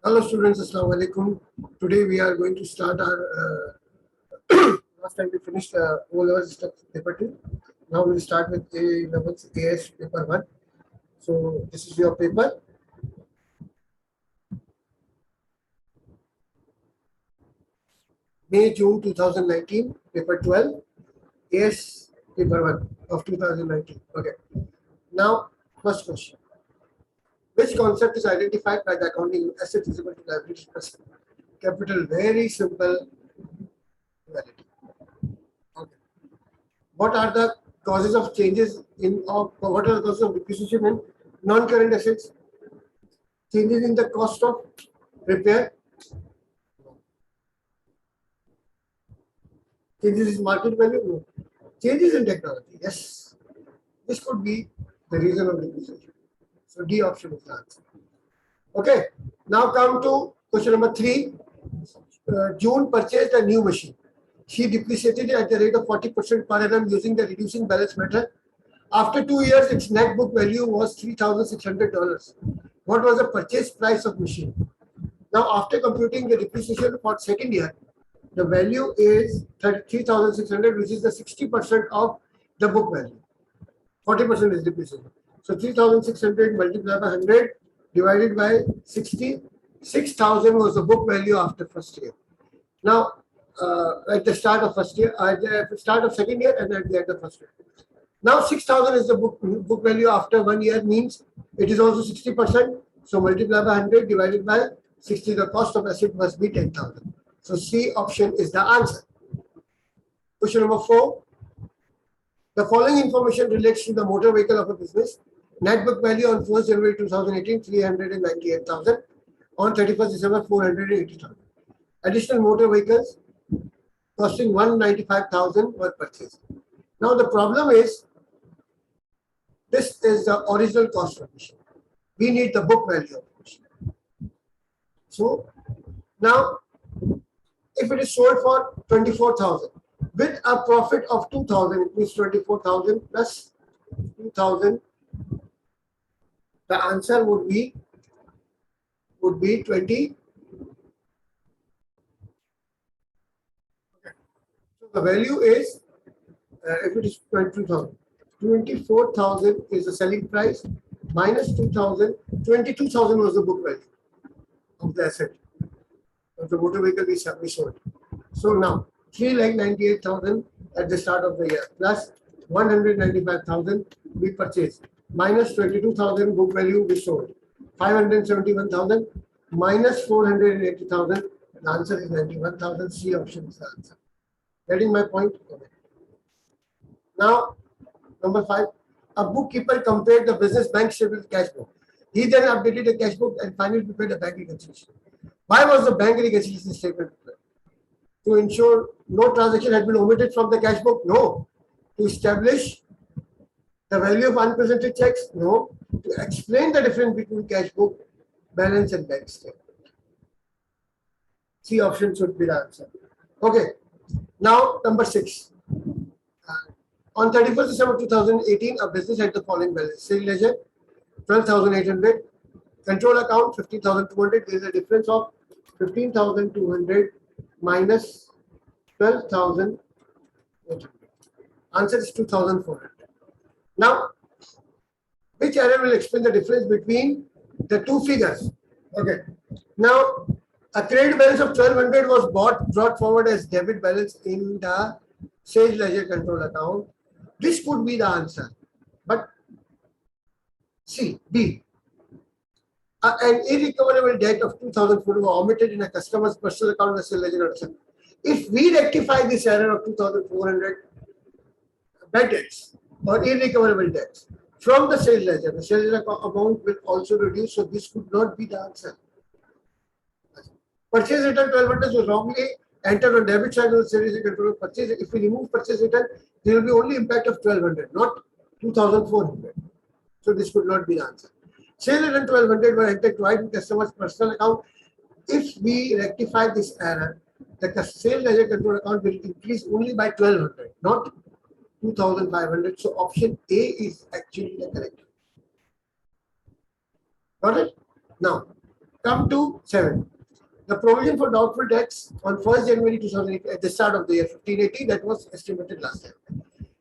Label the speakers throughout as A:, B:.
A: Hello students, Assalamu alaikum. Today we are going to start our last time we finished O-level stuff paper 2. Now we will start with A levels AS paper 1. So this is your paper. May June 2019, paper 12, AS paper 1 of 2019. Okay. Now first question. Which concept is identified by the accounting asset visible to liability plus capital? Very simple. Duality. Okay. What are the causes of changes in what are the causes of depreciation in non-current assets? Changes in the cost of repair, changes in market value, no. Changes in technology, yes. This could be the reason of depreciation. So D option is the answer. Okay, now come to question number 3. June purchased a new machine. She depreciated it at the rate of 40% per annum using the reducing balance method. After 2 years, its net book value was $3,600. What was the purchase price of machine? Now, after computing the depreciation for second year, the value is 3,600, which is the 60% of the book value. 40% is depreciation. So 3,600 multiplied by 100 divided by 60. 6,000 was the book value after first year. Now, at the start of first year, at the start of second year, and at the end of first year. Now 6,000 is the book value after 1 year, means it is also 60%. So multiply by 100 divided by 60, the cost of asset must be 10,000. So C option is the answer. Question number 4. The following information relates to the motor vehicle of a business. Net book value on 1st January 2018, 398,000. On 31st December, 480,000. Additional motor vehicles costing 195,000 were purchased. Now the problem is, this is the original cost of machine. We need the book value of the machine. So now, if it is sold for 24,000 with a profit of 2,000, it means 24,000 plus 2,000. The answer would be 20. Okay. So the value is, if it is 22,000, 24,000 is the selling price minus 2,000. 22,000 was the book value of the asset of the motor vehicle we sold. So now 3,98,000 at the start of the year plus 195,000 we purchased minus 22,000 book value we sold, 571,000 minus 480,000. The answer is 91,000. C option is the answer. Getting my point? Now, number 5. A bookkeeper compared the business bank statement with cash book. He then updated the cash book and finally prepared a bank reconciliation. Why was the bank reconciliation statement prepared? To ensure no transaction had been omitted from the cash book? No. To establish the value of unpresented checks? No. To explain the difference between cash book balance and bank statement. C option should be the answer. Okay. Now, number 6. On 31st December 2018, a business had the following balance. Sales ledger 12,800. Control account 15,200. There is a difference of 15,200 minus 12,800. Answer is 2,400. Now, which error will explain the difference between the two figures? Okay. Now, a credit balance of 1,200 was brought forward as debit balance in the sales ledger control account. This could be the answer. But C, B. An irrecoverable debt of 2,400 was omitted in a customer's personal account the sales ledger. If we rectify this error of 2,400 bad debts or irrecoverable debts from the sales ledger amount will also reduce. So this could not be the answer. Purchase return 1,200 was wrongly entered on debit side of the sales ledger control purchase. If we remove purchase return, there will be only impact of 1,200, not 2,400. So this could not be the answer. Sales return 1,200 were entered twice in customer's personal account. If we rectify this error, the sales ledger control account will increase only by 1,200, not 2,500. So option A is actually the correct. Got it? Now, Come to 7. The provision for doubtful debts on 1st January 2008 at the start of the year 1580 that was estimated last time.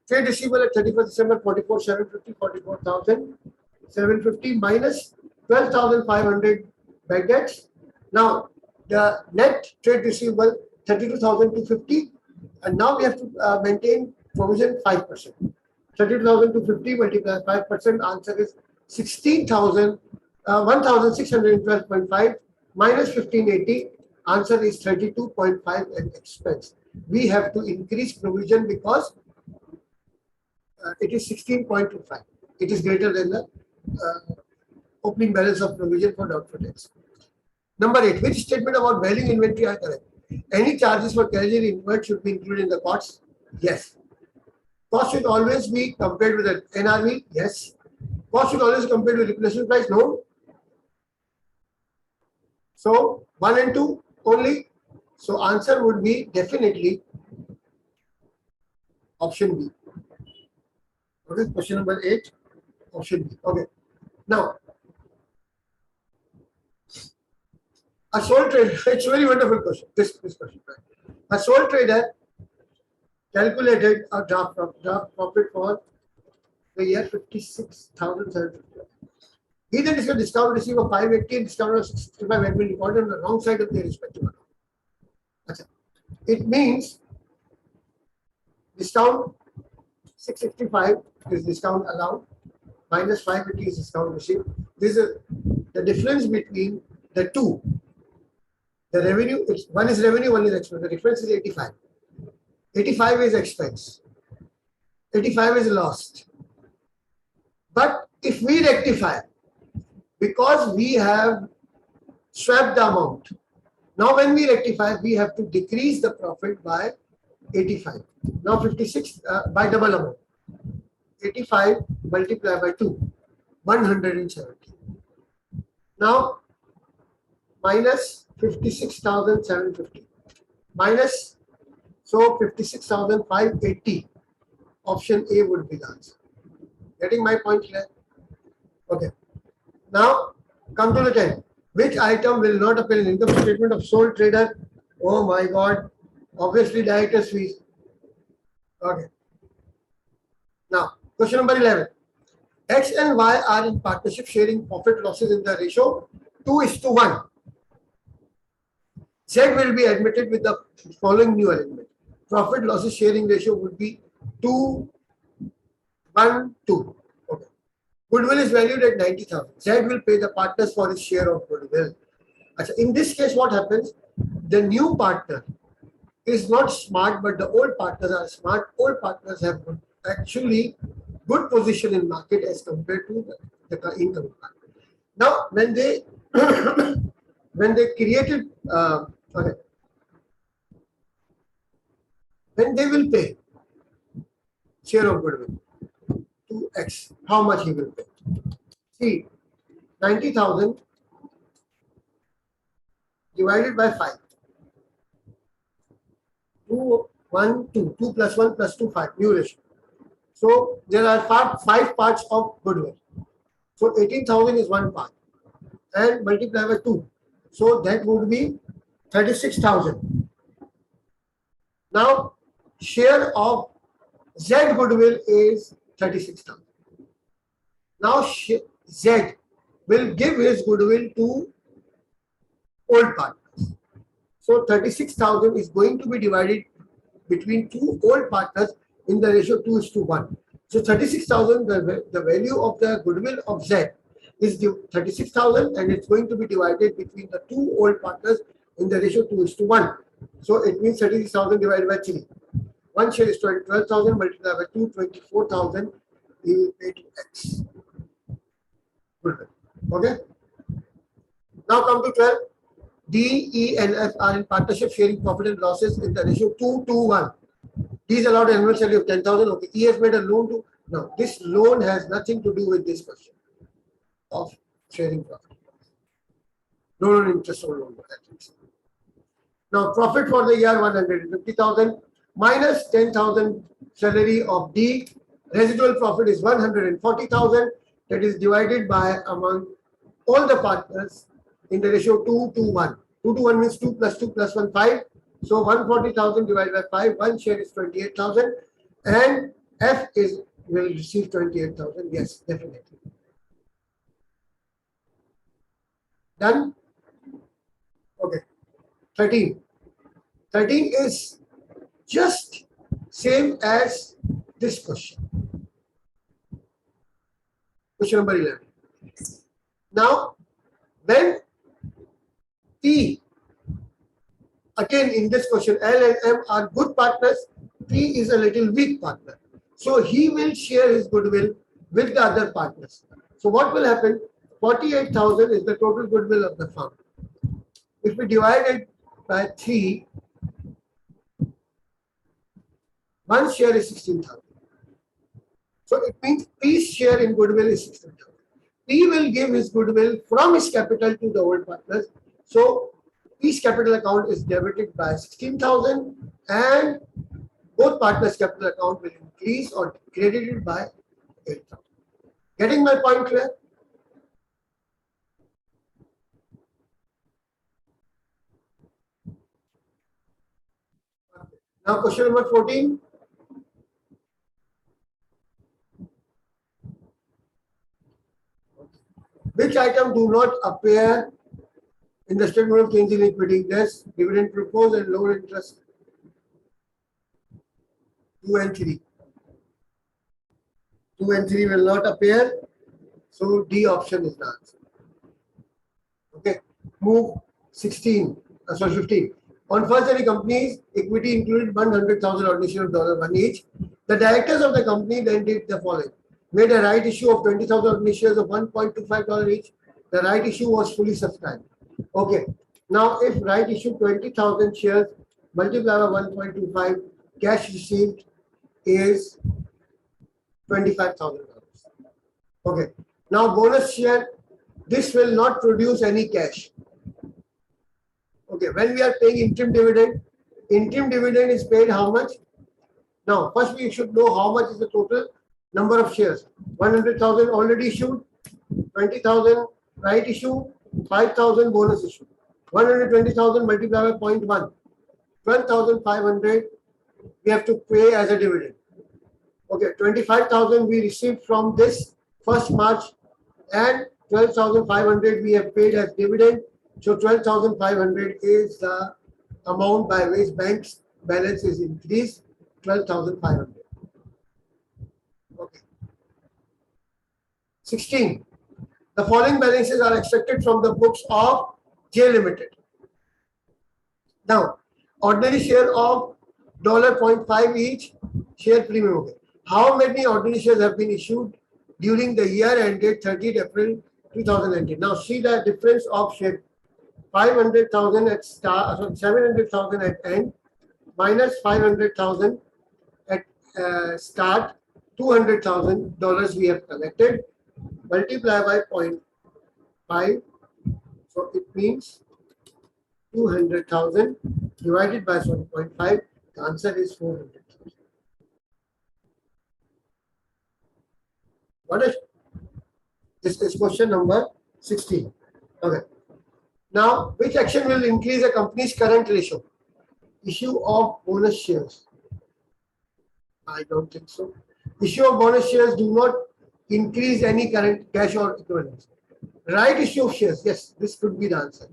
A: Trade receivable at 31st December 44,750 minus 12,500 bank debts. Now the net trade receivable 32,250 and now we have to maintain provision 5%. 32,250 multiplied 5%, answer is 1,612.5 minus 1580, answer is 32.5 and expense. We have to increase provision because it is 16.25. It is greater than the opening balance of provision for doubtful debts. Number 8, which statement about valuing inventory are correct? Any charges for carrying inventory should be included in the costs? Yes. Cost should always be compared with the NRV? Yes. Cost should always compared with replacement price? No. So 1 and 2 only. So answer would be definitely option B. Okay, question number 8, option B. Okay. Now, a sole trader, it's a very wonderful question. This question, right? A sole trader calculated a draft profit for the year 56,750. He then discovered discount received of 580 and discount of 65 had been recorded on the wrong side of their respective account. It means discount 665 is discount allowed, minus 580 is discount received. This is the difference between the two. The revenue, one is revenue, one is expense. The difference is 85. 85 is expense. 85 is lost. But if we rectify, because we have swapped the amount, now when we rectify, we have to decrease the profit by 85. Now 56 by double amount. 85 multiplied by 2, 170. Now minus 56,750 minus, so 56,580. Option A would be the answer. Getting my point here? Okay. Now come to the 10. Which item will not appear in income statement of sole trader? Oh my God. Obviously director's fees. Okay. Now question number 11. X and Y are in partnership sharing profit losses in the ratio 2:1. Z will be admitted with the following new element. Profit losses sharing ratio would be 2:1:2. Okay. Goodwill is valued at 90,000. Z will pay the partners for his share of goodwill. In this case, what happens? The new partner is not smart, but the old partners are smart. Old partners have actually good position in market as compared to the incoming partner. Now, when they when they created when they will pay share of goodwill to X, how much he will pay? See, 90,000 divided by 5. 2, 1, 2. 2 plus 1 plus 2, 5. New ratio. So there are 5 parts of goodwill. So 18,000 is one part. And multiply by 2. So that would be 36,000. Now share of Z goodwill is 36,000. Now Z will give his goodwill to old partners. So 36,000 is going to be divided between two old partners in the ratio 2:1. So 36,000, the value of the goodwill of Z is 36,000 and it's going to be divided between the two old partners in the ratio 2:1. So it means 36,000 divided by 3. One share is 12,000 multiplied by 2, 24,000. He will pay to X. Okay. Now come to 12. D, E, and F are in partnership sharing profit and losses in the ratio 2:1. D is allowed an annual salary of 10,000. Okay. E has made a loan to. Now, this loan has nothing to do with this question of sharing profit. Loan on interest or loan. Now, profit for the year 150,000 minus 10,000 salary of D. Residual profit is 140,000. That is divided by among all the partners in the ratio 2 to 1. 2 to 1 means 2 plus 2 plus 1, 5. So 140,000 divided by 5, one share is 28,000 and F is will receive 28,000. Yes, definitely. Done? Okay. 13. 13 is just same as this question. Question number 11. Now, when P, again in this question, L and M are good partners, P is a little weak partner. So he will share his goodwill with the other partners. So what will happen? 48,000 is the total goodwill of the firm. If we divide it by 3, one share is 16,000. So it means P's share in goodwill is 16,000. P will give his goodwill from his capital to the old partners. So P's capital account is debited by 16,000 and both partners' capital account will increase or credited by 8,000. Getting my point clear? Now question number 14. Which item do not appear in the statement of change in equity? Yes, dividend proposed and lower interest. 2 and 3. 2 and 3 will not appear. So D option is the answer. Okay. Move 16. Sorry, 15. On first any companies, equity included 100,000 ordinary shares of $1 each. The directors of the company then did the following. Made a right issue of 20,000 ordinary shares of $1.25 each. The right issue was fully subscribed. Okay. Now, if right issue 20,000 shares multiplied by 1.25, cash received is $25,000. Okay. Now, bonus share, this will not produce any cash. Okay. When we are paying interim dividend is paid how much? Now, first we should know how much is the total number of shares. 100,000 already issued, 20,000 right issue, 5,000 bonus issue. 120,000 multiplied by 0.1. 12,500 we have to pay as a dividend. Okay, 25,000 we received from this 1st March and 12,500 we have paid as dividend. So 12,500 is the amount by which bank's balance is increased, 12,500. Okay. 16. The following balances are extracted from the books of J Limited. Now, ordinary share of $0.5 each share premium. Okay. How many ordinary shares have been issued during the year ended 30th April 2019? Now, see the difference of share. 500,000 at start, so 700,000 at end, minus 500,000 at start, $200,000 we have collected, multiply by 0.5, so it means 200,000 divided by 1.5, the answer is 400,000. What is this? Is question number 16. Okay. Now, which action will increase a company's current ratio? Issue of bonus shares. I don't think so. Issue of bonus shares do not increase any current cash or equivalents. Right issue of shares. Yes, this could be the answer.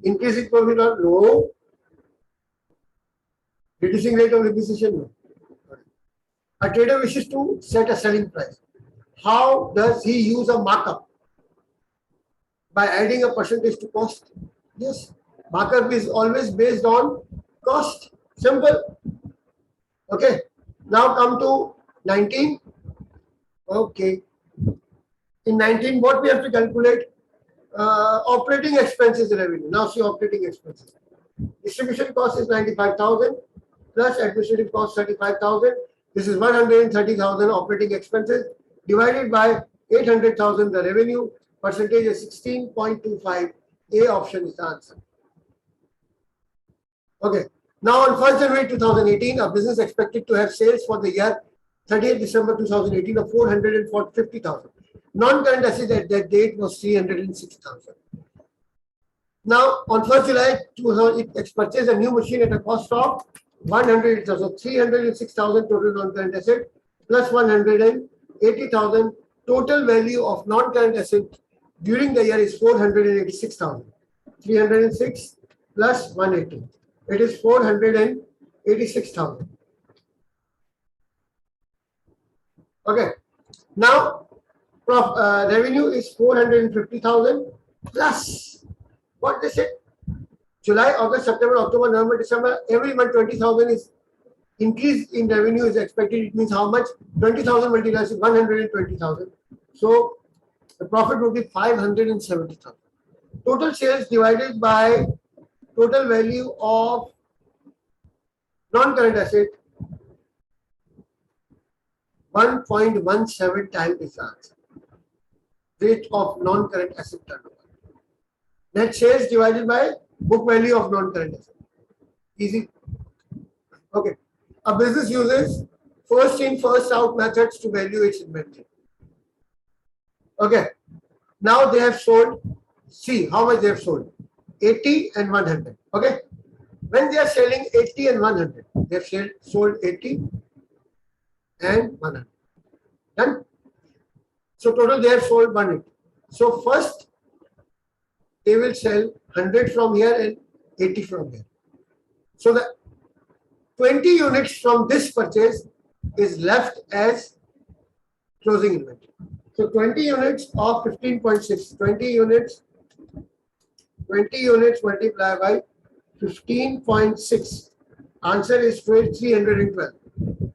A: Increasing profit or no. Reducing rate of depreciation. No. A trader wishes to set a selling price. How does he use a markup? By adding a percentage to cost. Yes, markup is always based on cost. Simple. Okay. Now come to 19. Okay. In 19, what we have to calculate? Operating expenses revenue. Now see operating expenses. Distribution cost is 95,000 plus administrative cost 35,000. This is 130,000 operating expenses divided by 800,000 the revenue. Percentage is 16.25. A option is the answer. Okay. Now on 1st January 2018, a business expected to have sales for the year 30th December 2018 of 450,000. Non-current assets at that date was 306,000. Now, on 1st July 2000, it purchased a new machine at a cost of 100,000. So 306,000 total non-current asset plus 180,000. Total value of non-current asset during the year is 486,000. 306 plus 180. It is 486,000. Okay. Now, revenue is 450,000 plus what they said. July, August, September, October, November, December, every month 20,000 is increase in revenue is expected. It means how much? 20,000 multiplied with 120,000. So the profit would be 570,000. Total sales divided by total value of non-current asset, 1.17 times is the answer. Rate of non-current asset turnover. Net sales divided by book value of non-current asset. Easy. Okay. A business uses first in, first out methods to value its inventory. Okay. Now they have sold, see how much they have sold. 80 and 100. Okay. When they are selling 80 and 100, they have sold 80 and 100. Done? So total they have sold 180. So first they will sell 100 from here and 80 from here. So the 20 units from this purchase is left as closing inventory. So 20 units of 15.6, 20 units multiplied by 15.6. Answer is 312.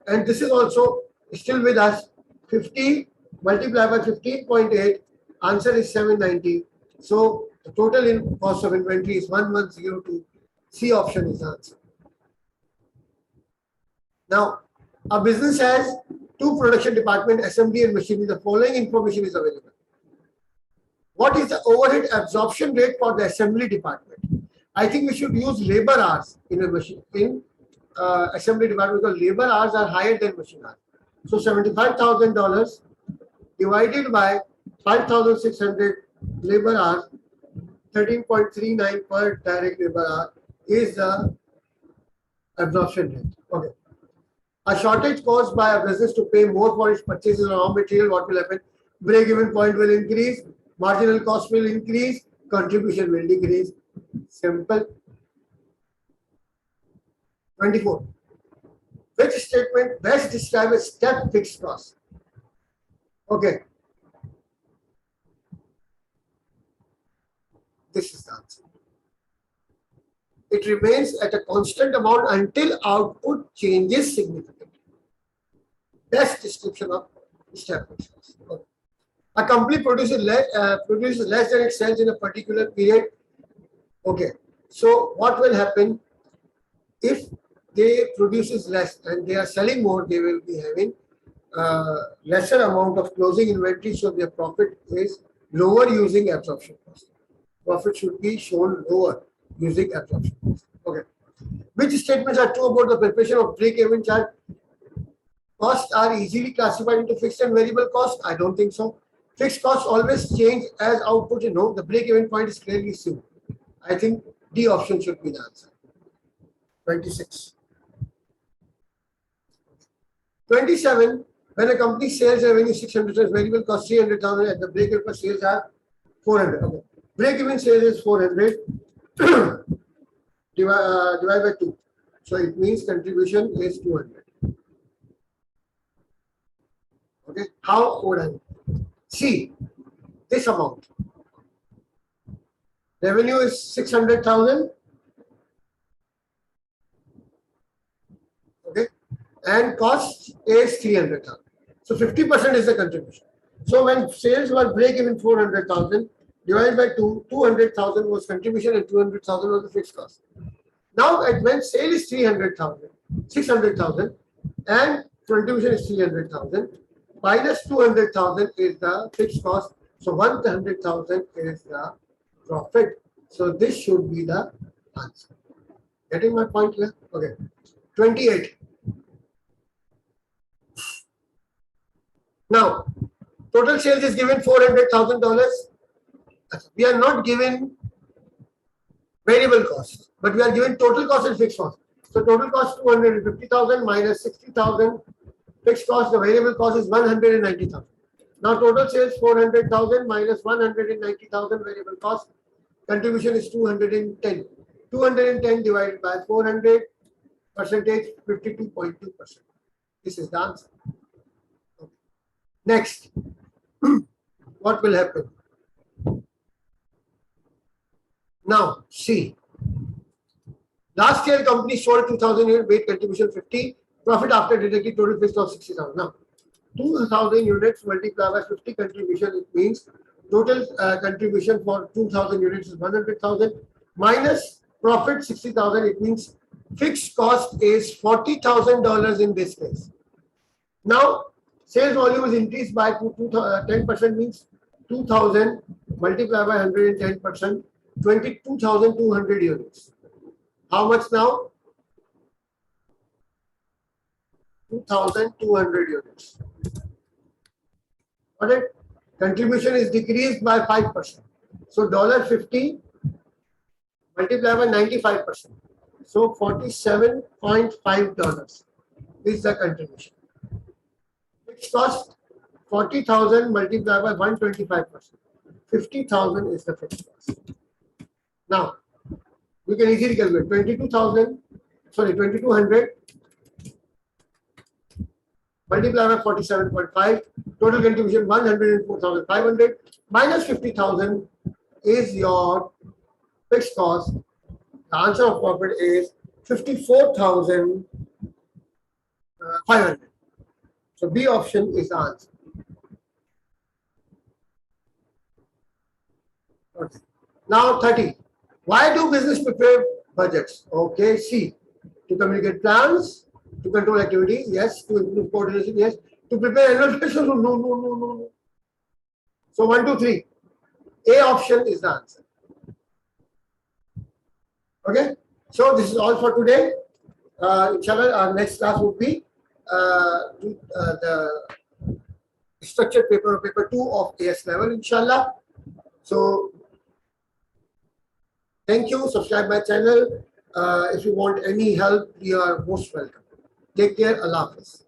A: And this is also still with us. 50 multiplied by 15.8. Answer is 790. So the total in cost of inventory is 1102. C option is the answer. Now, a business has two production department, assembly and machinery. The following information is available. What is the overhead absorption rate for the assembly department? I think we should use labor hours in a machine in assembly department because labor hours are higher than machine hours. So $75,000 divided by 5,600 labor hours, 13.39 per direct labor hour is the absorption rate. Okay. A shortage caused by a business to pay more for its purchases of raw material, what will happen? Break-even point will increase, marginal cost will increase, contribution will decrease. Simple. 24. Which statement best describes a step fixed cost? Okay. This is the answer. It remains at a constant amount until output changes significantly. Best description of step fixed cost. Okay. A company produces less than it sells in a particular period. Okay. So what will happen if they produces less and they are selling more? They will be having lesser amount of closing inventory, so their profit is lower using absorption cost. Profit should be shown lower using absorption cost. Okay. Which statements are true about the preparation of break-even chart? Costs are easily classified into fixed and variable costs. I don't think so. Fixed costs always change as output. You know, the break-even point is clearly seen. I think D option should be the answer. 26. 27. When a company sales revenue 600, variable cost 300,000, and the break-even sales are 400. Okay. Break-even sales is 400 divided by 2. So it means contribution is 200. Okay. How would I see this amount? Revenue is 600,000. Okay. And cost is 300,000. So 50% is the contribution. So when sales were break even 400,000 divided by 2, 200,000 was contribution and 200,000 was the fixed cost. Now when sale is 300,000, 600,000 and contribution is 300,000 minus 200,000 is the fixed cost. So 100,000 is the profit. So this should be the answer. Getting my point here? Okay. 28. Now, total sales is given $400,000. We are not given variable cost, but we are given total cost and fixed cost. So total cost 250,000 minus 60,000 fixed cost, the variable cost is 190,000. Now total sales 400,000 minus 190,000 variable cost, contribution is 210. 210 divided by 400, percentage 52.2%. This is the answer. Okay. Next, what will happen? Now, see. Last year, company sold 2,000 units, weight contribution 50, profit after deducting total fixed of 60,000. Now, 2,000 units multiplied by 50 contribution, it means total contribution for 2,000 units is 100,000 minus profit 60,000. It means fixed cost is $40,000 in this case. Now, sales volume is increased by 10%, means 2,000 multiplied by 110%, 22,200 units. How much now? 2,200 units. Got it? Contribution is decreased by 5%. So $50 multiplied by 95%. So $47.5 is the contribution. Fixed cost 40,000 multiplied by 125%. 50,000 is the fixed cost. Now, we can easily calculate 2200 multiplied by 47.5, total contribution 104,500 minus 50,000 is your fixed cost. The answer of profit is 54,500. So B option is the answer. Okay. Now 30. Why do business prepare budgets? Okay, C. To communicate plans, to control activity, yes. To improve coordination, yes. To prepare annual plans, no. So 1, 2, 3. A option is the answer. Okay. So this is all for today. Inshallah, our next class would be the structured paper, paper 2 of AS level, inshallah. So thank you. Subscribe my channel. If you want any help, you are most welcome. Take care. Allah Hafiz.